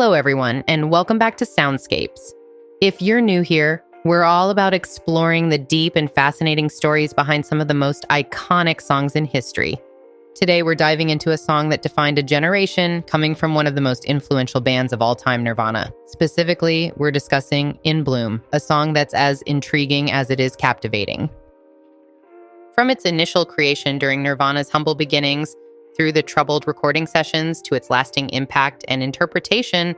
Hello, everyone, and welcome back to Soundscapes. If you're new here, we're all about exploring the deep and fascinating stories behind some of the most iconic songs in history. Today, we're diving into a song that defined a generation, coming from one of the most influential bands of all time, Nirvana. Specifically, we're discussing In Bloom, a song that's as intriguing as it is captivating. From its initial creation during Nirvana's humble beginnings, through the troubled recording sessions to its lasting impact and interpretation,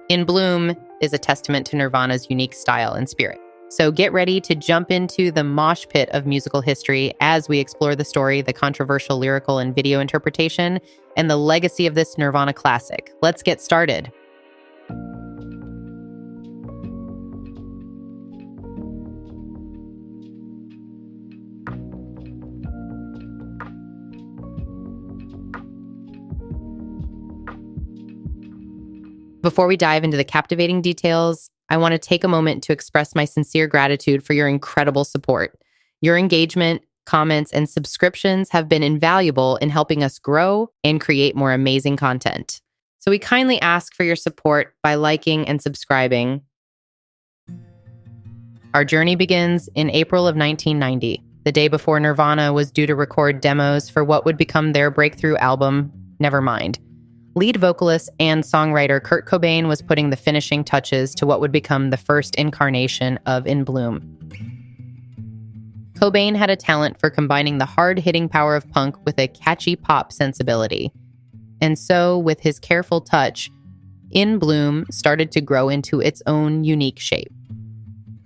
In Bloom is a testament to Nirvana's unique style and spirit. So get ready to jump into the mosh pit of musical history as we explore the story, the controversial lyrical and video interpretation, and the legacy of this Nirvana classic. Let's get started. Before we dive into the captivating details, I want to take a moment to express my sincere gratitude for your incredible support. Your engagement, comments, and subscriptions have been invaluable in helping us grow and create more amazing content. So we kindly ask for your support by liking and subscribing. Our journey begins in April of 1990, the day before Nirvana was due to record demos for what would become their breakthrough album, Nevermind. Lead vocalist and songwriter Kurt Cobain was putting the finishing touches to what would become the first incarnation of In Bloom. Cobain had a talent for combining the hard-hitting power of punk with a catchy pop sensibility. And so, with his careful touch, In Bloom started to grow into its own unique shape.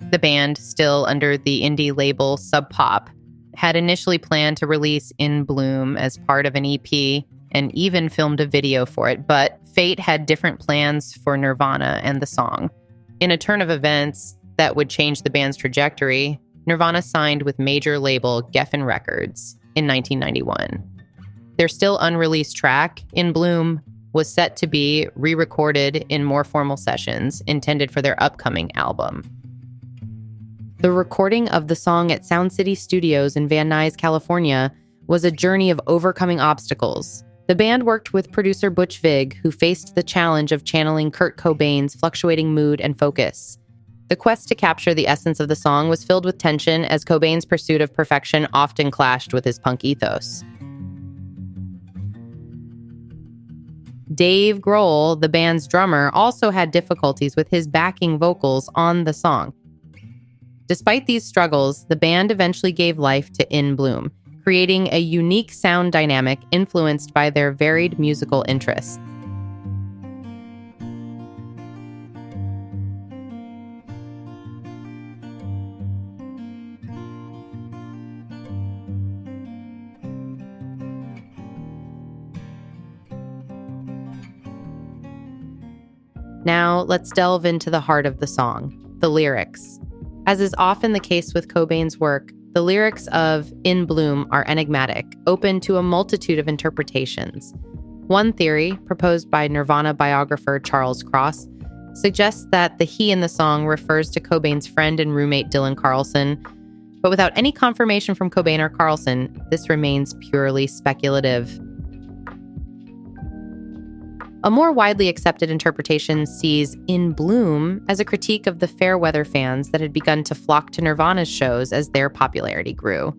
The band, still under the indie label Sub Pop, had initially planned to release In Bloom as part of an EP and even filmed a video for it, but fate had different plans for Nirvana and the song. In a turn of events that would change the band's trajectory, Nirvana signed with major label Geffen Records in 1991. Their still unreleased track, In Bloom, was set to be re-recorded in more formal sessions intended for their upcoming album. The recording of the song at Sound City Studios in Van Nuys, California, was a journey of overcoming obstacles. The band worked with producer Butch Vig, who faced the challenge of channeling Kurt Cobain's fluctuating mood and focus. The quest to capture the essence of the song was filled with tension, as Cobain's pursuit of perfection often clashed with his punk ethos. Dave Grohl, the band's drummer, also had difficulties with his backing vocals on the song. Despite these struggles, the band eventually gave life to In Bloom, creating a unique sound dynamic influenced by their varied musical interests. Now, let's delve into the heart of the song, the lyrics. As is often the case with Cobain's work, the lyrics of In Bloom are enigmatic, open to a multitude of interpretations. One theory, proposed by Nirvana biographer Charles Cross, suggests that the he in the song refers to Cobain's friend and roommate Dylan Carlson, but without any confirmation from Cobain or Carlson, this remains purely speculative. A more widely accepted interpretation sees In Bloom as a critique of the fair weather fans that had begun to flock to Nirvana's shows as their popularity grew.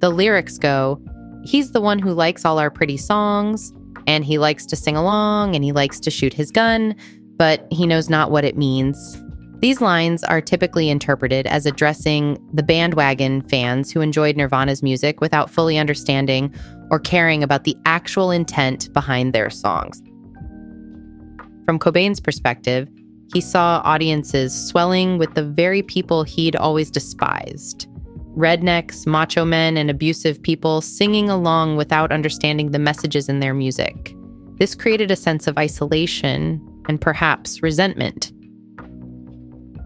The lyrics go, "He's the one who likes all our pretty songs, and he likes to sing along, and he likes to shoot his gun, but he knows not what it means." These lines are typically interpreted as addressing the bandwagon fans who enjoyed Nirvana's music without fully understanding or caring about the actual intent behind their songs. From Cobain's perspective, he saw audiences swelling with the very people he'd always despised. Rednecks, macho men, and abusive people singing along without understanding the messages in their music. This created a sense of isolation and perhaps resentment.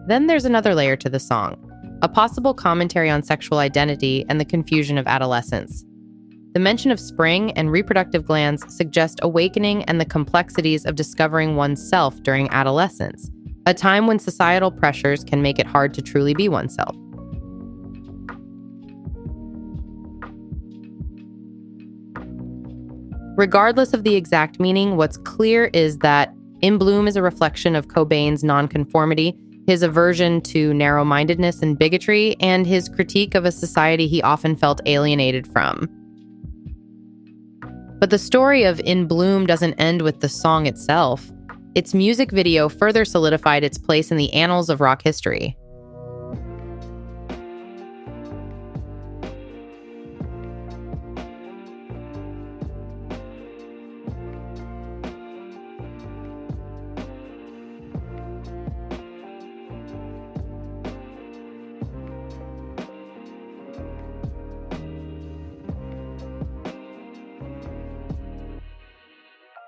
Then there's another layer to the song, a possible commentary on sexual identity and the confusion of adolescence. The mention of spring and reproductive glands suggest awakening and the complexities of discovering oneself during adolescence, a time when societal pressures can make it hard to truly be oneself. Regardless of the exact meaning, what's clear is that In Bloom is a reflection of Cobain's nonconformity, his aversion to narrow-mindedness and bigotry, and his critique of a society he often felt alienated from. But the story of In Bloom doesn't end with the song itself. Its music video further solidified its place in the annals of rock history.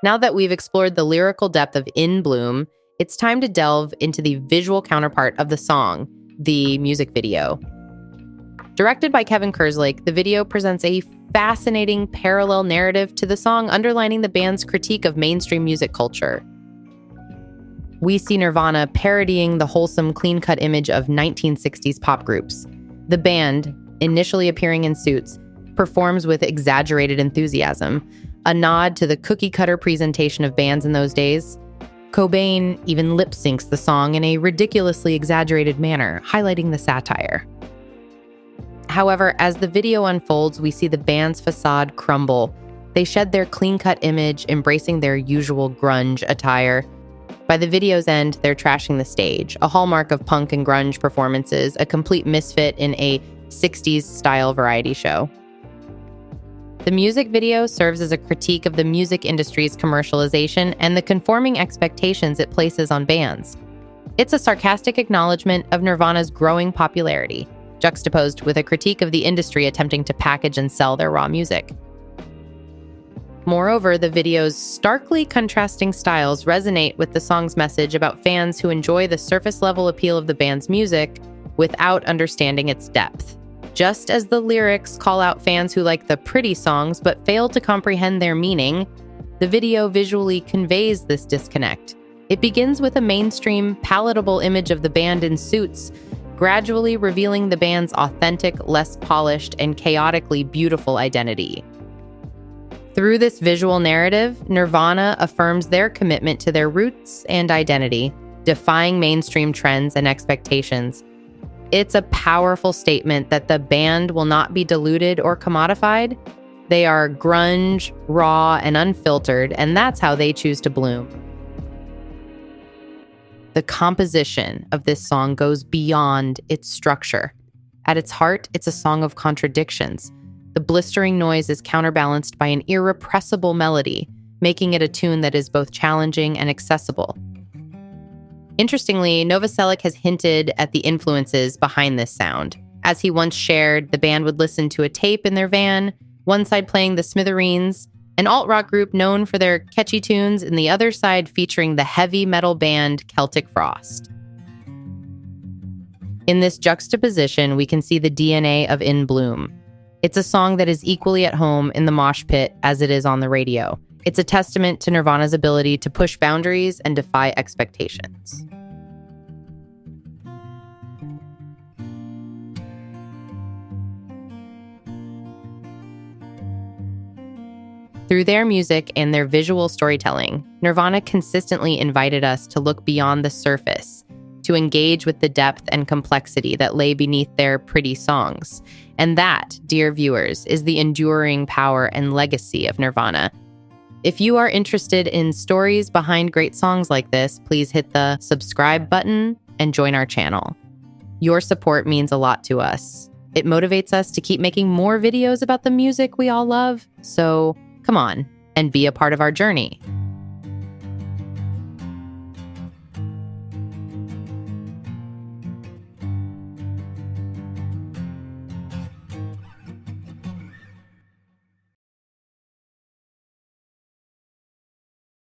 Now that we've explored the lyrical depth of In Bloom, it's time to delve into the visual counterpart of the song, the music video. Directed by Kevin Kerslake, the video presents a fascinating parallel narrative to the song, underlining the band's critique of mainstream music culture. We see Nirvana parodying the wholesome, clean-cut image of 1960s pop groups. The band, initially appearing in suits, performs with exaggerated enthusiasm, a nod to the cookie-cutter presentation of bands in those days. Cobain even lip-syncs the song in a ridiculously exaggerated manner, highlighting the satire. However, as the video unfolds, we see the band's facade crumble. They shed their clean-cut image, embracing their usual grunge attire. By the video's end, they're trashing the stage, a hallmark of punk and grunge performances, a complete misfit in a 60s-style variety show. The music video serves as a critique of the music industry's commercialization and the conforming expectations it places on bands. It's a sarcastic acknowledgement of Nirvana's growing popularity, juxtaposed with a critique of the industry attempting to package and sell their raw music. Moreover, the video's starkly contrasting styles resonate with the song's message about fans who enjoy the surface-level appeal of the band's music without understanding its depth. Just as the lyrics call out fans who like the pretty songs but fail to comprehend their meaning, the video visually conveys this disconnect. It begins with a mainstream, palatable image of the band in suits, gradually revealing the band's authentic, less polished, and chaotically beautiful identity. Through this visual narrative, Nirvana affirms their commitment to their roots and identity, defying mainstream trends and expectations. It's a powerful statement that the band will not be diluted or commodified. They are grunge, raw, and unfiltered, and that's how they choose to bloom. The composition of this song goes beyond its structure. At its heart, it's a song of contradictions. The blistering noise is counterbalanced by an irrepressible melody, making it a tune that is both challenging and accessible. Interestingly, Novoselic has hinted at the influences behind this sound. As he once shared, the band would listen to a tape in their van, one side playing the Smithereens, an alt-rock group known for their catchy tunes, and the other side featuring the heavy metal band Celtic Frost. In this juxtaposition, we can see the DNA of In Bloom. It's a song that is equally at home in the mosh pit as it is on the radio. It's a testament to Nirvana's ability to push boundaries and defy expectations. Through their music and their visual storytelling, Nirvana consistently invited us to look beyond the surface, to engage with the depth and complexity that lay beneath their pretty songs. And that, dear viewers, is the enduring power and legacy of Nirvana. If you are interested in stories behind great songs like this, please hit the subscribe button and join our channel. Your support means a lot to us. It motivates us to keep making more videos about the music we all love. So come on and be a part of our journey.